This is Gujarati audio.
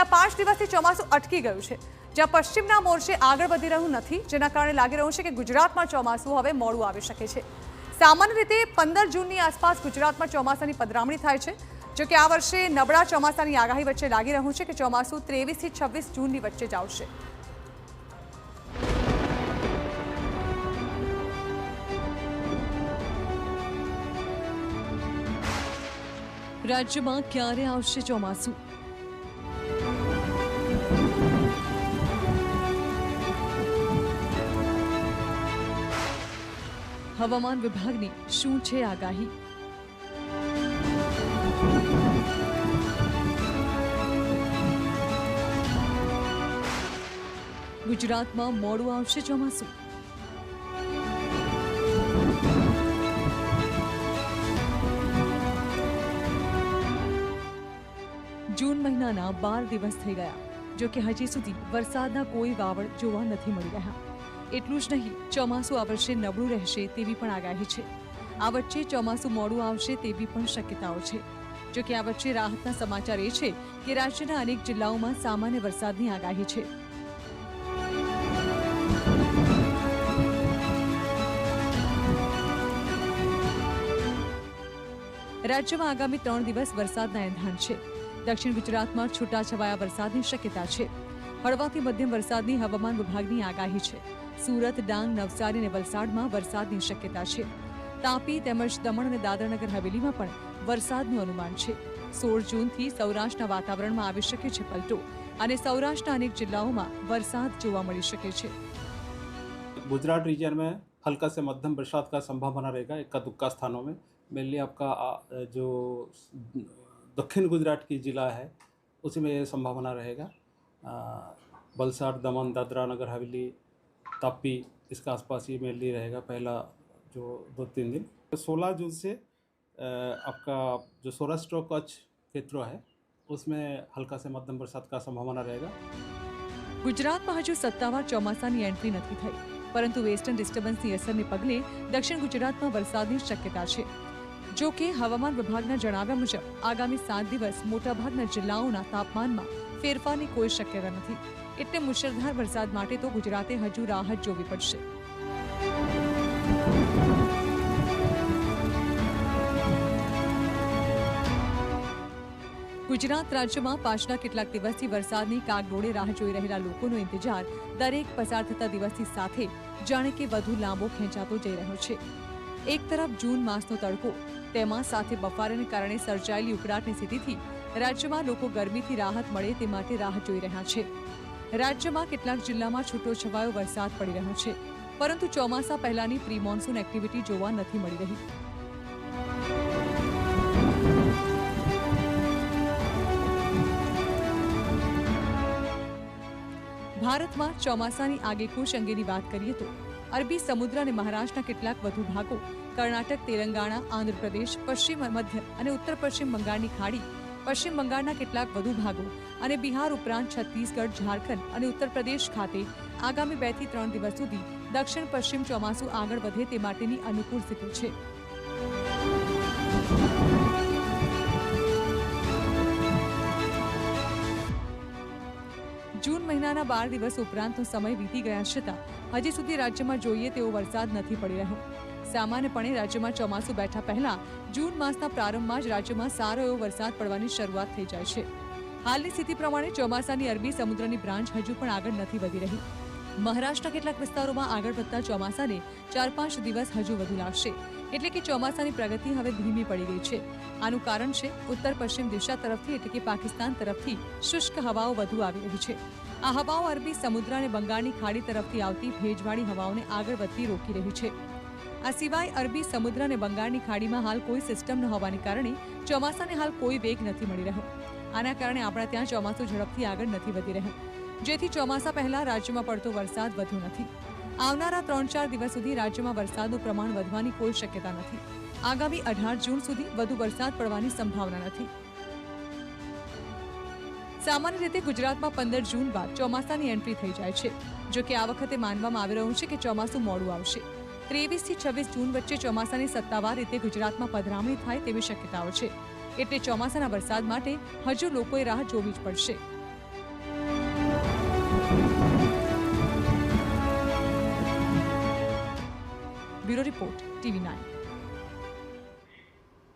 છેલ્લા 5 દિવસથી ચોમાસું અટકી ગયું છે, જ્યાં પશ્ચિમના મોરચે આગળ વધી રહ્યું નથી, જેના કારણે લાગી રહ્યું છે કે ગુજરાતમાં ચોમાસું હવે મોડું આવી શકે છે। સામાન્ય રીતે 15 જૂનની આસપાસ ગુજરાતમાં ચોમાસાની પધરામણી થાય છે, જો કે આ વર્ષે નબળા ચોમાસાની આગાહી વચ્ચે લાગી રહ્યું છે કે ચોમાસું 23 થી 26 જૂનની વચ્ચે જ આવશે। રાજ્યમાં ક્યારે આવશે ચોમાસું? હવામાન વિભાગની શું છે આગાહી? ગુજરાતમાં મોડું આવશે ચોમાસું? જૂન મહિનાના 12 દિવસ થઈ ગયા, જો કે હજી સુધી વરસાદના કોઈ વાવડ જોવા નથી મળી રહ્યા। એટલું જ નહીં, ચોમાસું આ વર્ષે નબળું રહેશે તેવી પણ આગાહી છે। આ વચ્ચે ચોમાસું મોડું આવશે તેવી પણ શક્યતાઓ છે। જો કે આ વચ્ચે રાહતના સમાચાર એ છે કે રાજ્યના અનેક જિલ્લાઓમાં સામાન્ય વરસાદની આગાહી છે। રાજ્યમાં આગામી 3 દિવસ વરસાદના એંધાણ છે। દક્ષિણ ગુજરાતમાં છૂટાછવાયા વરસાદની શક્યતા છે। હળવાથી મધ્યમ વરસાદની હવામાન વિભાગની આગાહી છે। સુરત, ડાંગ, નવસારી અને વલસાડમાં વરસાદની શક્યતા છે। તાપી તેમજ દમણ અને દાદરાનગર હવેલીમાં પણ વરસાદનું અનુમાન છે। 16 જૂનથી સૌરાષ્ટ્રના વાતાવરણમાં આવી શકે છે પલટો અને સૌરાષ્ટ્રના અનેક જિલ્લાઓમાં વરસાદ જોવા મળી શકે છે। गुजरात रीजन में हल्का से मध्यम बरसात का संभावना रहेगा इक्का दुक्का स्थानों में। मेनली आपका जो दक्षिण गुजरात की ज़िला है उसी में ये संभावना रहेगा। वलसाड़, दमन, दादरा नगर हवेली, तापी इसका आसपास ये मेनली रहेगा पहला जो 2-3 दिन। 16 जून से आपका जो सौराष्ट्र कच्छ क्षेत्र है उसमें हल्का से मध्यम बरसात का संभावना रहेगा। ગુજરાતમાં હજુ સત્તાવાર ચોમાસાની એન્ટ્રી નથી થઈ, પરંતુ વેસ્ટર્ન ડિસ્ટર્બન્સની અસરને પગલે દક્ષિણ ગુજરાતમાં વરસાદની શક્યતા છે। જો કે હવામાન વિભાગના જણાવ્યા મુજબ આગામી 7 દિવસ મોટાભાગના જિલ્લાઓના તાપમાનમાં ફેરફારની કોઈ શક્યતા નથી, એટલે મુશળધાર વરસાદ માટે તો ગુજરાતે હજુ રાહત જોવી પડશે। ગુજરાત રાજ્યમાં પાછલા કેટલાક દિવસથી વરસાદની કાગડોળે રાહ જોઈ રહેલા લોકોનો ઇંતજાર દરેક પસાર થતા દિવસની સાથે જાણે કે વધુ લાંબો ખેંચાતો જઈ રહ્યો છે। એક તરફ જૂન માસનો તડકો, તેમાં સાથે બફારાને કારણે સર્જાયેલી ઉકળાટની સ્થિતિથી રાજ્યમાં લોકો ગરમીથી રાહત મળે તે માટે રાહ જોઈ રહ્યા છે। રાજ્યમાં કેટલાક જિલ્લામાં છૂટોછવાયો વરસાદ પડી રહ્યો છે, પરંતુ ચોમાસા પહેલાની પ્રી મોન્સૂન એક્ટિવિટી જોવા નથી મળી રહી। ભારતમાં ચોમાસાની આગેકૂચ અંગેની વાત કરીએ તો અરબી સમુદ્ર અને મહારાષ્ટ્રના કેટલાક વધુ ભાગો, કર્ણાટક, તેલંગાણા, આંધ્રપ્રદેશ, પશ્ચિમ મધ્ય અને ઉત્તર પશ્ચિમ બંગાળની ખાડી, પશ્ચિમ બંગાળના કેટલાક વધુ ભાગો અને બિહાર ઉપરાંત છત્તીસગઢ, ઝારખંડ અને ઉત્તર પ્રદેશ ખાતે આગામી 2 થી 3 દિવસ સુધી દક્ષિણ પશ્ચિમ ચોમાસું આગળ વધે તે માટેની અનુકૂળ સ્થિતિ છે। જૂન મહિનાના 12 દિવસ ઉપરાંતનો સમય વીતી ગયા છતાં હજી સુધી રાજ્યમાં જોઈએ તેવો વરસાદ નથી પડી રહ્યો। સામાન્યપણે રાજ્યમાં ચોમાસું બેઠા પહેલા જૂન માસના પ્રારંભમાં જ રાજ્યમાં સારો એવો વરસાદ પડવાની શરૂઆત થઈ જાય છે। હાલની સ્થિતિ પ્રમાણે ચોમાસાની અરબી સમુદ્રની બ્રાન્ચ હજુ પણ આગળ નથી વધી રહી। મહારાષ્ટ્રના કેટલાક વિસ્તારોમાં આગળ વધતા ચોમાસાને 4-5 દિવસ હજુ વધુ લાગશે, એટલે કે ચોમાસાની પ્રગતિ હવે ધીમી પડી ગઈ છે। આનું કારણ છે ઉત્તર પશ્ચિમ દિશા તરફથી એટલે કે પાકિસ્તાન તરફથી શુષ્ક હવાઓ વધુ આવી રહી છે। આ હવાઓ અરબી સમુદ્ર અને બંગાળની ખાડી તરફથી આવતી ભેજવાળી હવાઓને આગળ વધતી રોકી રહી છે। આ સિવાય અરબી સમુદ્ર અને બંગાળની ખાડીમાં હાલ કોઈ સિસ્ટમ ન હોવાને કારણે ચોમાસાને હાલ કોઈ વેગ નથી મળી રહ્યો। આના કારણે આપણા ત્યાં ચોમાસું ઝડપથી આગળ નથી વધી રહ્યું, જેથી ચોમાસા પહેલા રાજ્યમાં પડતો વરસાદ વધ્યો નથી। આવનારા 3-4 દિવસ સુધી રાજ્યમાં વરસાદનું પ્રમાણ વધવાની કોઈ શક્યતા નથી। આગામી 18 જૂન સુધી વધુ વરસાદ પડવાની સંભાવના નથી। સામાન્ય રીતે ગુજરાતમાં 15 જૂન બાદ ચોમાસાની એન્ટ્રી થઈ જાય છે, જો કે આ વખતે માનવામાં આવી રહ્યું છે કે ચોમાસું મોડું આવશે। 23 થી 26 જૂન વચ્ચે ચોમાસાની સત્તાવાર રીતે ગુજરાતમાં પધરામણી થાય તેવી શક્યતાઓ છે, એટલે ચોમાસાના વરસાદ માટે હજુ લોકોએ રાહ જોવી જ પડશે। Bureau report TV9।